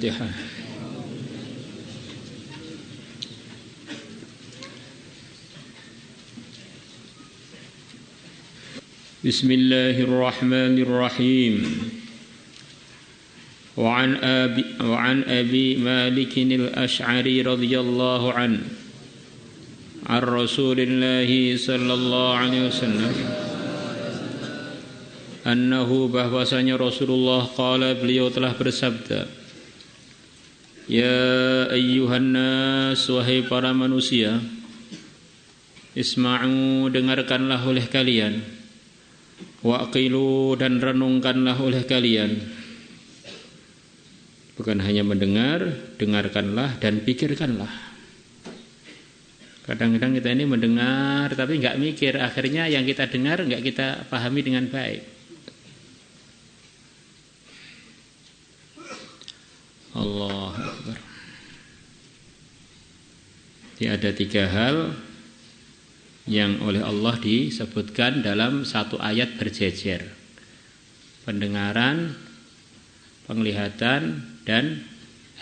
Al-Fatihah. Bismillahirrahmanirrahim. Wa an Abi Malik al-Asy'ari radhiyallahu an Rasulillah sallallahu alaihi wasallam annahu, bahwasanya Rasulullah qala, beliau telah bersabda, ya ayyuhan nas, wahai para manusia, isma'u, dengarkanlah oleh kalian, waqilu, dan renungkanlah oleh kalian. Bukan hanya mendengar, dengarkanlah dan pikirkanlah. Kadang-kadang kita ini mendengar tapi enggak mikir, akhirnya yang kita dengar enggak kita pahami dengan baik. Allahu Akbar. Jadi ada 3 hal yang oleh Allah disebutkan dalam satu ayat berjejer: pendengaran, penglihatan, dan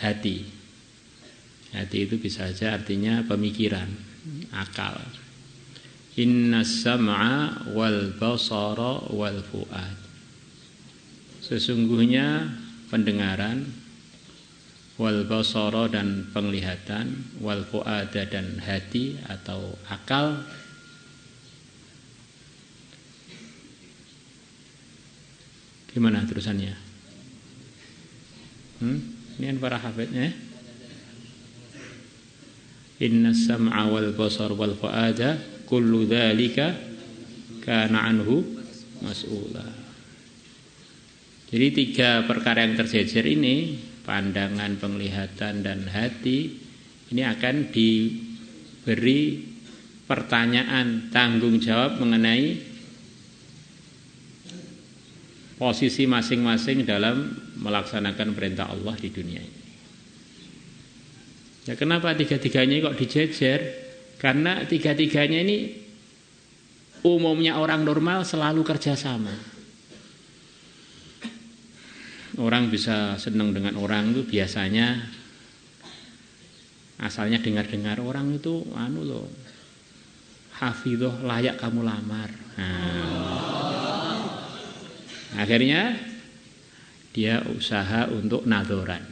hati. Hati itu bisa saja artinya pemikiran, akal. Innas sam'a wal basara wal fu'ad. Sesungguhnya pendengaran, wal basara, dan penglihatan, wal fu'ada, dan hati atau akal, gimana terusannya? Ini kan para hafidnya. Inna sam'a wal basar wal fu'ada kullu dzalika kana anhu mas'ula. Jadi 3 perkara yang terjejer ini, pandangan, penglihatan, dan hati, ini akan diberi pertanyaan, tanggung jawab mengenai posisi masing-masing dalam melaksanakan perintah Allah di dunia ini. Ya, kenapa 3-3-nya kok dijejer? Karena 3-3-nya ini umumnya orang normal selalu kerjasama. Orang bisa senang dengan orang itu biasanya asalnya dengar-dengar orang itu hafidhoh, layak kamu lamar. Akhirnya dia usaha untuk nadzoran.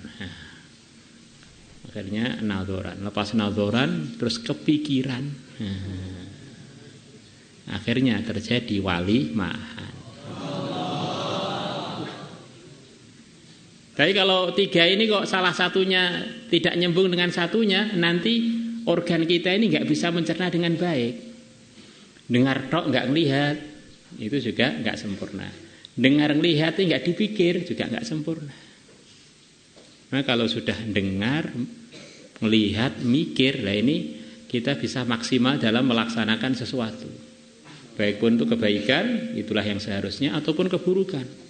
Akhirnya nadzoran, lepas nadzoran terus kepikiran. Akhirnya terjadi walimahan. Tapi kalau 3 ini kok salah satunya tidak nyambung dengan satunya, nanti organ kita ini nggak bisa mencerna dengan baik. Dengar tok nggak melihat, itu juga nggak sempurna. Dengar melihat itu nggak dipikir, juga nggak sempurna. Nah, kalau sudah dengar, melihat, mikir, lah ini kita bisa maksimal dalam melaksanakan sesuatu. Baik pun untuk kebaikan, itulah yang seharusnya, ataupun keburukan.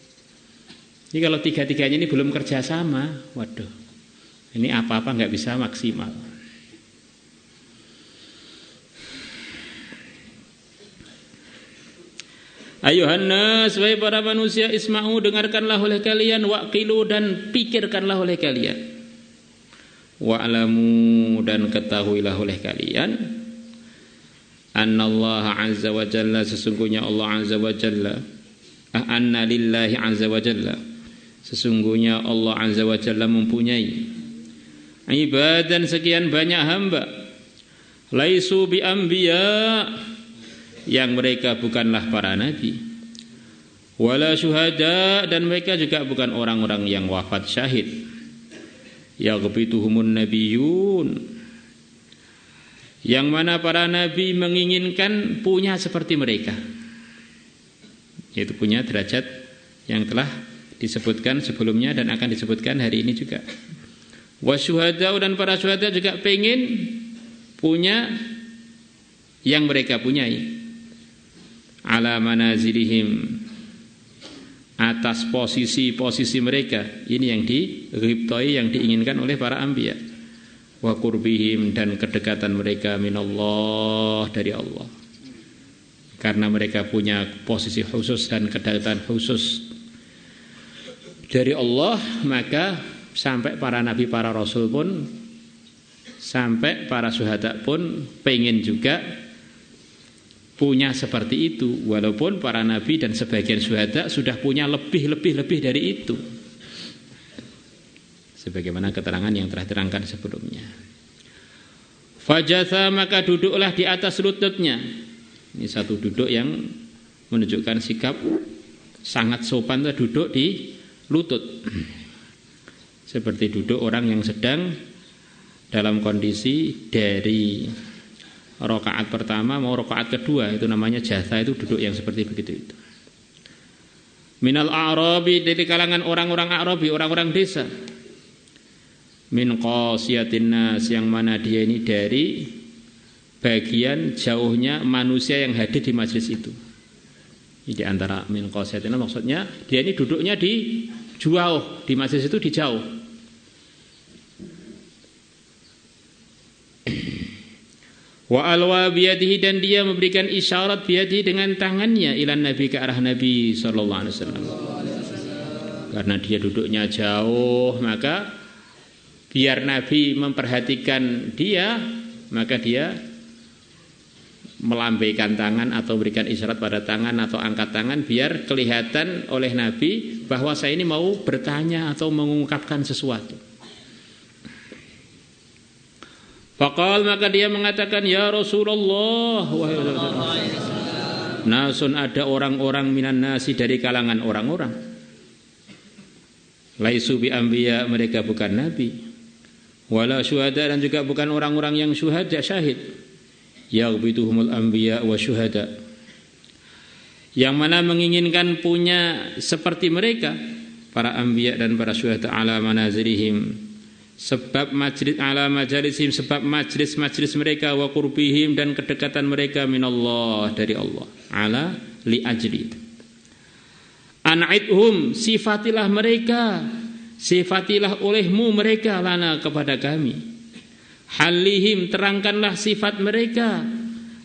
Jadi kalau 3-3-nya ini belum kerjasama, waduh, ini apa-apa nggak bisa maksimal. Ayuhan nas, wahai para manusia, isma'u, dengarkanlah oleh kalian, waqilu, dan pikirkanlah oleh kalian, wa'lamu, dan ketahuilah oleh kalian, annallaha azza wa jalla, sesungguhnya Allah azza wa jalla, anna lillahi azza wa jalla, sesungguhnya Allah azza wa jalla mempunyai ibadan, sekian banyak hamba, laisu bi anbiya, yang mereka bukanlah para nabi, wala syuhada, dan mereka juga bukan orang-orang yang wafat syahid, yaghbituhumun nabiyun, yang mana para nabi menginginkan punya seperti mereka, yaitu punya derajat yang telah disebutkan sebelumnya dan akan disebutkan hari ini juga. Wasyuhada, dan para syuhada juga pengen punya yang mereka punyai, ala manazilihim, atas posisi-posisi mereka. Ini yang dighibtai, yang diinginkan oleh para anbiya. Wa qurbihim, dan kedekatan mereka minallah, dari Allah. Karena mereka punya posisi khusus dan kedekatan khusus dari Allah, maka sampai para nabi, para rasul pun, sampai para syuhada pun pengen juga punya seperti itu, walaupun para nabi dan sebagian syuhada sudah punya lebih dari itu, sebagaimana keterangan yang telah diterangkan sebelumnya. Fajatha, maka duduklah di atas lututnya. Ini satu duduk yang menunjukkan sikap sangat sopan, duduk di lutut, seperti duduk orang yang sedang dalam kondisi dari rakaat pertama mau rakaat kedua, itu namanya jatha, itu duduk yang seperti begitu itu. Minal a'rabi, dari kalangan orang-orang a'rabi, orang-orang desa. Min qasiyatin nas, yang mana dia ini dari bagian jauhnya manusia yang hadir di majlis itu. Di antara min qasiyatin, maksudnya dia ini duduknya di jauh, di majlis itu di jauh. Wa alwa biyadihi, dan dia memberikan isyarat biyadihi dengan tangannya ilan nabi, ke arah Nabi sallallahu alaihi wasallam. Karena dia duduknya jauh, maka biar Nabi memperhatikan dia, maka dia melambaikan tangan atau berikan isyarat pada tangan atau angkat tangan biar kelihatan oleh Nabi bahwa saya ini mau bertanya atau mengungkapkan sesuatu. Faqal, maka dia mengatakan, ya Rasulullah, wahai Rasulullah, nasun, ada orang-orang minan nasi, dari kalangan orang-orang, laisu bi anbiya, mereka bukan nabi, wala syuhada, dan juga bukan orang-orang yang syuhada, syahid, yaghbituhumul anbiya wa syuhada, yang mana menginginkan punya seperti mereka para anbiya dan para syuhada, ala manazirihim, sebab majlis, ala majalisihim, sebab majlis mereka, wa qurbihim, dan kedekatan mereka, minallah, dari Allah, ala li ajli, an'idhum, sifatilah mereka, sifatilah olehmu mereka, lana, kepada kami, halihim, terangkanlah sifat mereka,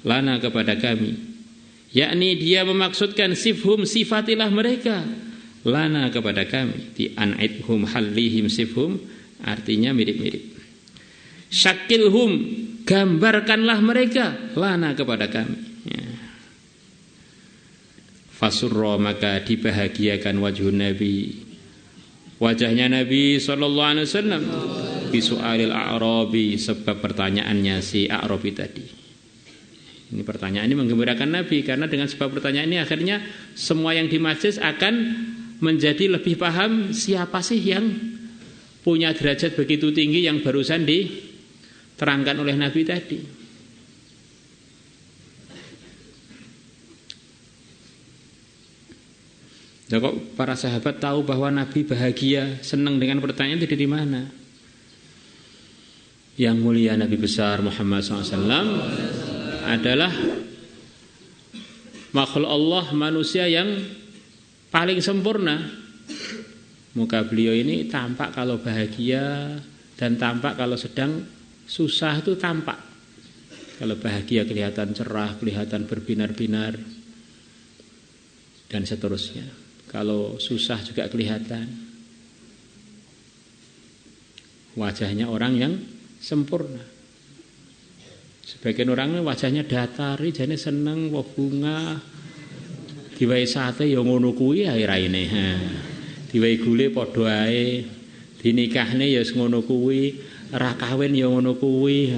lana, kepada kami, yakni dia memaksudkan sifhum, sifatilah mereka, lana, kepada kami. Di an'idhum, halihim, sifhum artinya mirip-mirip. Syakilhum, gambarkanlah mereka, lana, kepada kami, ya. Fasurra, maka dibahagiakan wajhun Nabi, wajahnya Nabi sallallahu alaihi wasallam, bisu'alil a'rabi, sebab pertanyaannya si a'rabi tadi. Ini pertanyaan ini menggembirakan Nabi, karena dengan sebab pertanyaan ini akhirnya semua yang di majlis akan menjadi lebih paham siapa sih yang punya derajat begitu tinggi yang barusan diterangkan oleh Nabi tadi. Nah, kok para sahabat tahu bahwa Nabi bahagia, senang dengan pertanyaan itu dari mana? Yang mulia Nabi besar Muhammad SAW adalah makhluk Allah, manusia yang paling sempurna. Muka beliau ini tampak kalau bahagia, dan tampak kalau sedang susah itu tampak. Kalau bahagia kelihatan cerah, kelihatan berbinar-binar, dan seterusnya. Kalau susah juga kelihatan. Wajahnya orang yang sempurna. Sebagian orang wajahnya datar, jane seneng, wah bunga, diwai sate ya ngono kuwi ae-raine. Diwai gule padha ae, dinikahne ya ngono kuwi, ra kawin ya ngono kuwi.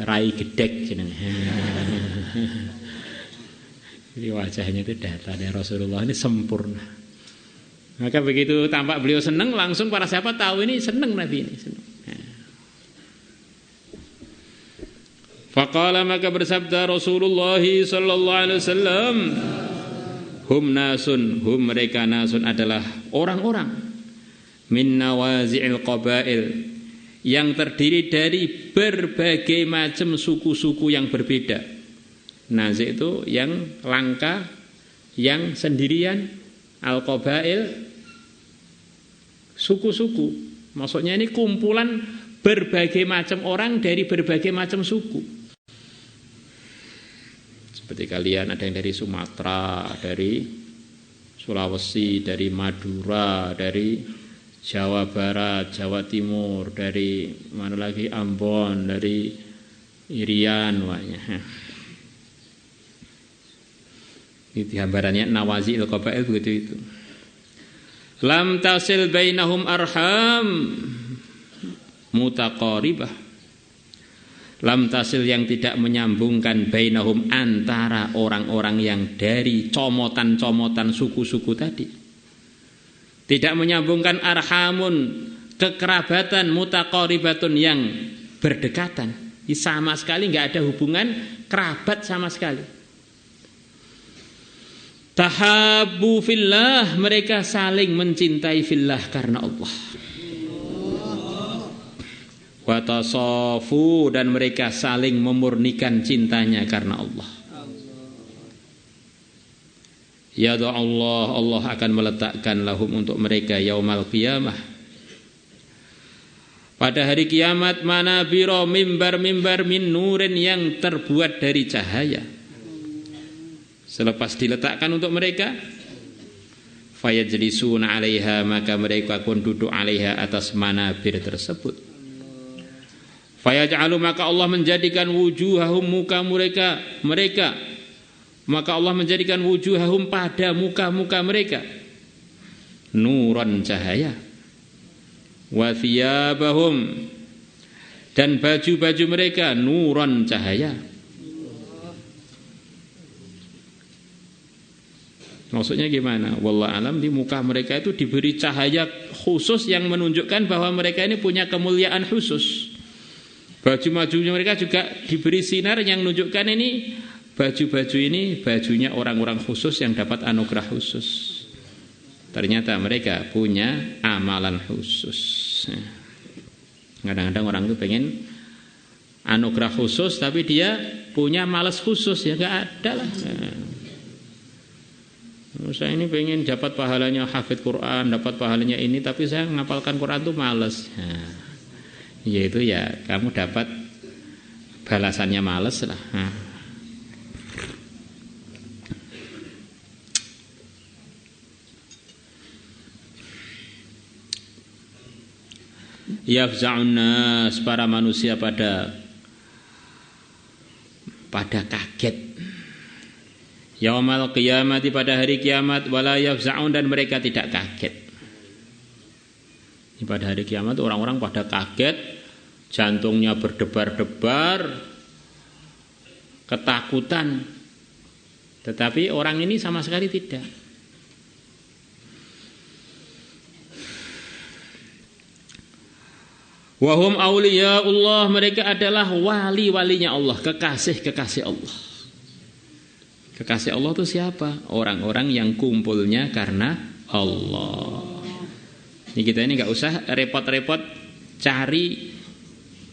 Rai gedhek jenenge. Jadi wajahnya itu datarnya Rasulullah ini sempurna. Maka begitu tampak beliau senang, langsung para sahabat tahu ini senang Nabi ini. Faqala, maka bersabda Rasulullah sallallahu alaihi wasallam, hum nasun, hum mereka nasun adalah orang-orang, min nawazi'il qabail, yang terdiri dari berbagai macam suku-suku yang berbeda. Nazi' itu yang langka, yang sendirian, al-qabail suku-suku. Maksudnya ini kumpulan berbagai macam orang dari berbagai macam suku. Seperti kalian ada yang dari Sumatera, dari Sulawesi, dari Madura, dari Jawa Barat, Jawa Timur, dari mana lagi, Ambon, dari Irian, itu gambarannya Nawazi al-Qabail begitu itu. Lam tasil bainahum arham mutaqaribah. Lam tasil yang tidak menyambungkan bainahum antara orang-orang yang dari comotan-comotan suku-suku tadi. Tidak menyambungkan arhamun, kekerabatan mutaqaribatun yang berdekatan. Sama sekali enggak ada hubungan kerabat sama sekali. Tahabbu fillah, mereka saling mencintai fillah karena Allah. Wa tasafu, dan mereka saling memurnikan cintanya karena Allah. Ya Allah, Allah akan meletakkan lahum untuk mereka yaumal qiyamah, pada hari kiamat, manabiro, mimbar-mimbar min nurin, yang terbuat dari cahaya. Selepas diletakkan untuk mereka, fayajlisuna 'alaiha, maka mereka pun duduk 'alaiha, atas manabir tersebut. Fayaj'alu, maka Allah menjadikan wujuhahum, muka mereka, maka Allah menjadikan wujuhahum, pada muka-muka mereka, nuran, cahaya. Wa thiyabahum, dan baju-baju mereka, nuran, cahaya. Maksudnya gimana? Wallahu alam, di muka mereka itu diberi cahaya khusus yang menunjukkan bahwa mereka ini punya kemuliaan khusus. Baju-baju mereka juga diberi sinar yang menunjukkan ini baju-baju ini bajunya orang-orang khusus yang dapat anugerah khusus. Ternyata mereka punya amalan khusus. Kadang-kadang orang itu pengen anugerah khusus tapi dia punya malas khusus, ya gak ada lah. Saya ini pengen dapat pahalanya hafid Quran, dapat pahalanya ini, tapi saya ngapalkan Quran itu malas. Yaitu ya kamu dapat balasannya malas lah. Yafza'un nas, para manusia pada kaget. Yaumal qiyamati, pada hari kiamat, wala yafza'un, dan mereka tidak kaget. Pada hari kiamat orang-orang pada kaget, jantungnya berdebar-debar, ketakutan. Tetapi orang ini sama sekali tidak. Wahum awliyaullah, mereka adalah wali-walinya Allah, kekasih-kekasih Allah. Kekasih Allah itu siapa? Orang-orang yang kumpulnya karena Allah. Ini kita ini gak usah repot-repot cari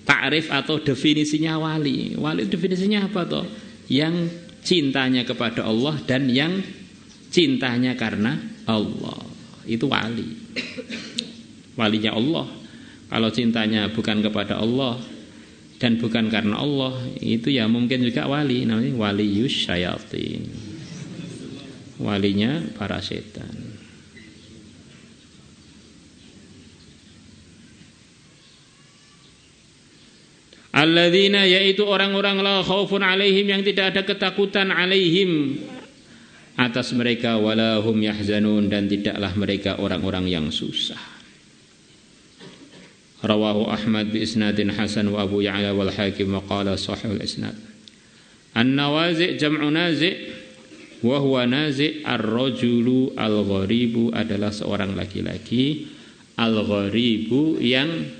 takrif atau definisinya wali. Wali definisinya apa toh? Yang cintanya kepada Allah dan yang cintanya karena Allah. Itu wali. Walinya Allah. Kalau cintanya bukan kepada Allah dan bukan karena Allah, itu ya mungkin juga wali, namanya waliyus syayatin, walinya para setan. Alladzina, yaitu orang-orang la khaufun alaihim, yang tidak ada ketakutan, alaihim, atas mereka, wala hum yahzanun, dan tidaklah mereka orang-orang yang susah. Rawahu Ahmad bi isnadin hasan wa Abu Ya'la wal Hakim wa qala sahihul isnad. An-nawazi' jam'u nazi', wa huwa nazi' ar-rajulu al-gharibu, adalah seorang laki-laki, al-gharibu yang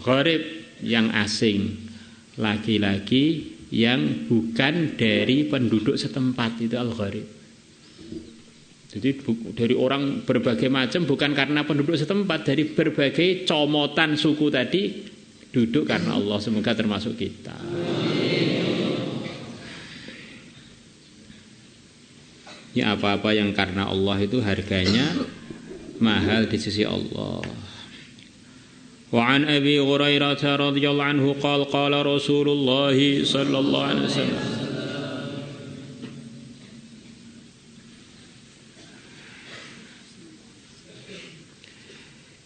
gharib, yang asing, laki-laki yang bukan dari penduduk setempat, itu al-gharib. Jadi dari orang berbagai macam, bukan karena penduduk setempat, dari berbagai comotan suku tadi duduk karena Allah. Semoga termasuk kita. Ya, apa-apa yang karena Allah itu harganya mahal di sisi Allah. Wa an Abi Hurairah radhiyallahu anhu qala Rasulullah sallallahu alaihi wasallam,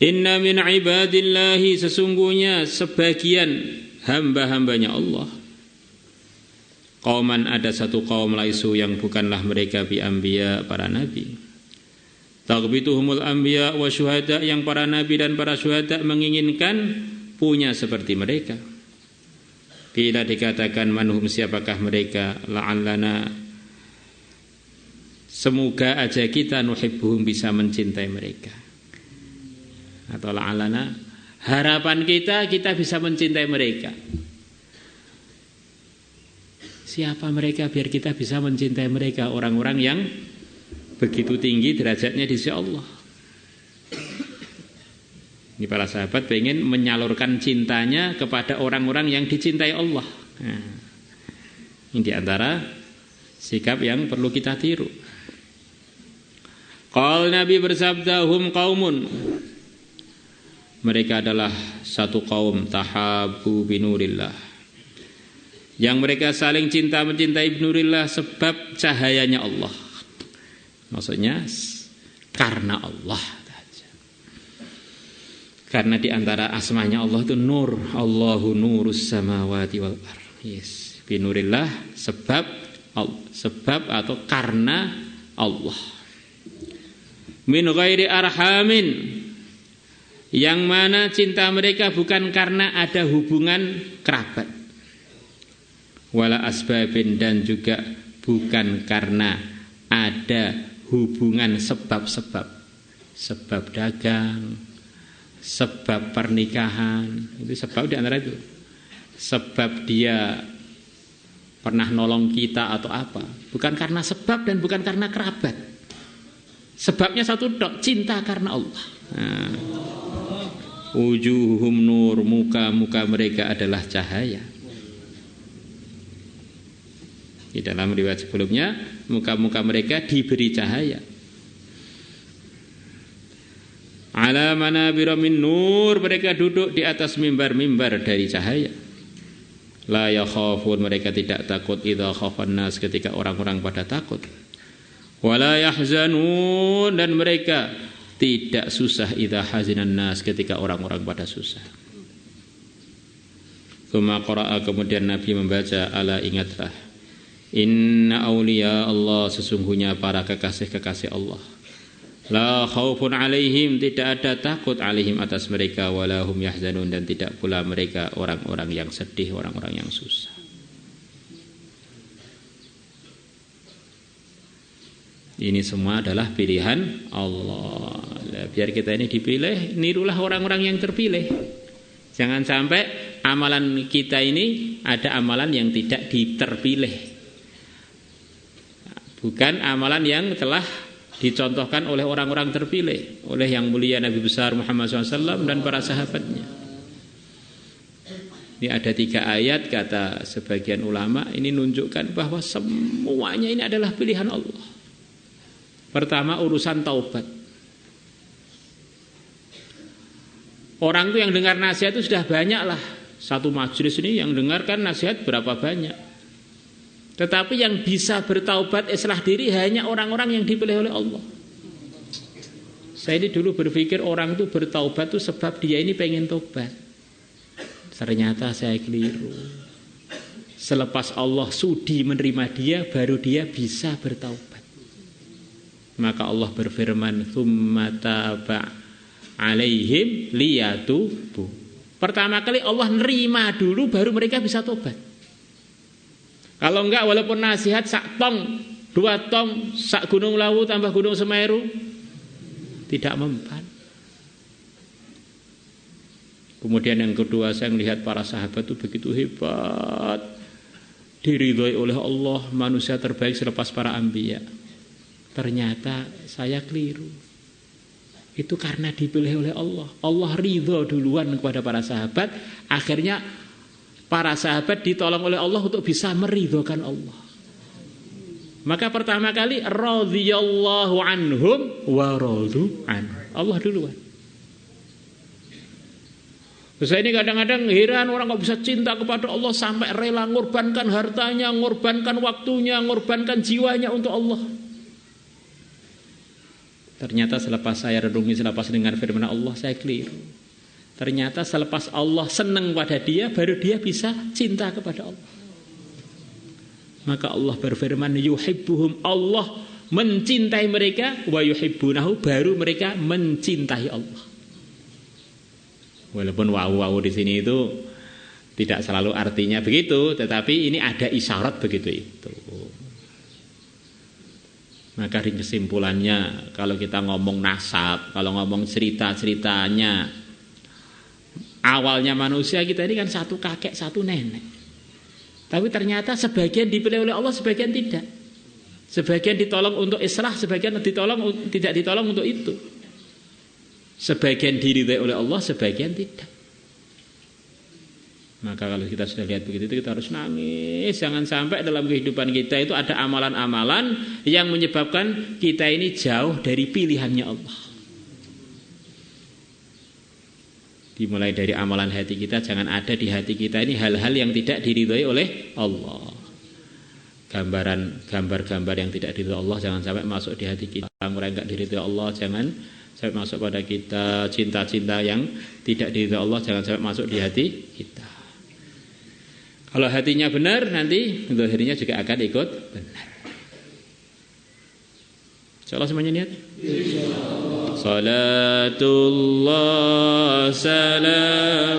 Inna min ibadillahi, sesungguhnya sebagian hamba-hambanya Allah. Qauman, ada satu kaum laisu yang bukanlah mereka bi anbiya, para nabi. Taghbituhumul anbiya wa syuhada, yang para nabi dan para syuhada menginginkan punya seperti mereka. Bila dikatakan manhum, siapakah mereka, la'allana, semoga aja kita nuhibbuhum, bisa mencintai mereka. Atau la'allana, harapan kita bisa mencintai mereka. Siapa mereka biar kita bisa mencintai mereka? Orang-orang yang begitu tinggi derajatnya di sisi Allah. Ini para sahabat pengen menyalurkan cintanya kepada orang-orang yang dicintai Allah. Nah, ini diantara sikap yang perlu kita tiru. Qal, Nabi bersabda, hum qaumun, mereka adalah satu kaum, tahabu binurillah, yang mereka saling cinta mencintai binurillah sebab cahayanya Allah. Maksudnya karena Allah. Karena di antara asmanya Allah itu nur. Allahu nurus samawati wal ardh. Yes. Binurillah, sebab atau karena Allah. Min ghairi arhamin, yang mana cinta mereka bukan karena ada hubungan kerabat. Wala asbabin, dan juga bukan karena ada hubungan sebab-sebab. Sebab dagang, sebab pernikahan, itu sebab di antara itu. Sebab dia pernah nolong kita atau apa, bukan karena sebab dan bukan karena kerabat. Sebabnya satu dok, cinta karena Allah. Nah, wujuhum nur, muka-muka mereka adalah cahaya. Di dalam riwayat sebelumnya, muka-muka mereka diberi cahaya. Ala manabira min nur, mereka duduk di atas mimbar-mimbar dari cahaya. La yakhafun, mereka tidak takut idza khafan nas, ketika orang-orang pada takut. Wala yahzanun, dan mereka tidak susah idza hazinan nas, ketika orang-orang pada susah. Tsumma qara'a, kemudian Nabi membaca, ala, ingatlah, inna auliya Allah, sesungguhnya para kekasih-kekasih Allah, la khaufun alaihim, tidak ada takut alaihim, atas mereka, wala hum yahzanun, dan tidak pula mereka orang-orang yang sedih, orang-orang yang susah. Ini semua adalah pilihan Allah. Biar kita ini dipilih, nirulah orang-orang yang terpilih. Jangan sampai amalan kita ini ada amalan yang tidak diterpilih, bukan amalan yang telah dicontohkan oleh orang-orang terpilih, oleh yang mulia Nabi besar Muhammad SAW dan para sahabatnya. Ini ada 3 ayat, kata sebagian ulama, ini menunjukkan bahwa semuanya ini adalah pilihan Allah. Pertama, urusan taubat. Orang itu yang dengar nasihat itu sudah banyak lah. Satu majelis ini yang dengarkan nasihat berapa banyak. Tetapi yang bisa bertaubat islah diri hanya orang-orang yang dipilih oleh Allah. Saya ini dulu berpikir orang itu bertaubat itu sebab dia ini pengen tobat. Ternyata saya keliru. Selepas Allah sudi menerima dia, baru dia bisa bertaubat. Maka Allah berfirman, tsumma taba alaihim liyatubu. Pertama kali Allah nerima dulu, baru mereka bisa tobat. Kalau enggak, walaupun nasihat sak tong, 2 tong, sak gunung Lawu tambah gunung Semeru, tidak mempan. Kemudian yang kedua, saya melihat para sahabat itu begitu hebat, diridhoi oleh Allah, manusia terbaik selepas para anbiya. Ternyata saya keliru. Itu karena dipilih oleh Allah. Allah ridho duluan kepada para sahabat, akhirnya para sahabat ditolong oleh Allah untuk bisa meridhokan Allah. Maka pertama kali radhiyallahu anhum wa radu an. Allah duluan. Saya ini kadang-kadang heran orang kok bisa cinta kepada Allah sampai rela ngorbankan hartanya, ngorbankan waktunya, ngorbankan jiwanya untuk Allah. Ternyata selepas saya renungi, selepas dengar firman Allah, saya keliru. Ternyata selepas Allah senang pada dia, baru dia bisa cinta kepada Allah. Maka Allah berfirman, yuhibbuhum, Allah mencintai mereka, wa yuhibbunahu, baru mereka mencintai Allah. Walaupun wow di sini itu tidak selalu artinya begitu, tetapi ini ada isyarat begitu itu. Maka di kesimpulannya, kalau kita ngomong nasab, kalau ngomong cerita-ceritanya, awalnya manusia kita ini kan satu kakek, satu nenek. Tapi ternyata sebagian dipilih oleh Allah, sebagian tidak. Sebagian ditolong untuk islah, sebagian tidak ditolong untuk itu. Sebagian diridhai oleh Allah, sebagian tidak. Maka kalau kita sudah lihat begitu, kita harus nangis. Jangan sampai dalam kehidupan kita itu ada amalan-amalan yang menyebabkan kita ini jauh dari pilihannya Allah. Dimulai dari amalan hati kita, jangan ada di hati kita ini hal-hal yang tidak diridhai oleh Allah. Gambar-gambar yang tidak diridhai Allah jangan sampai masuk di hati kita. Orang yang tidak diridhai Allah jangan sampai masuk pada kita. Cinta-cinta yang tidak diridhai Allah jangan sampai masuk di hati kita. Kalau hatinya benar, nanti zahirnya juga akan ikut benar. Insyaallah semuanya niat. Insyaallah. Salatullah salamullah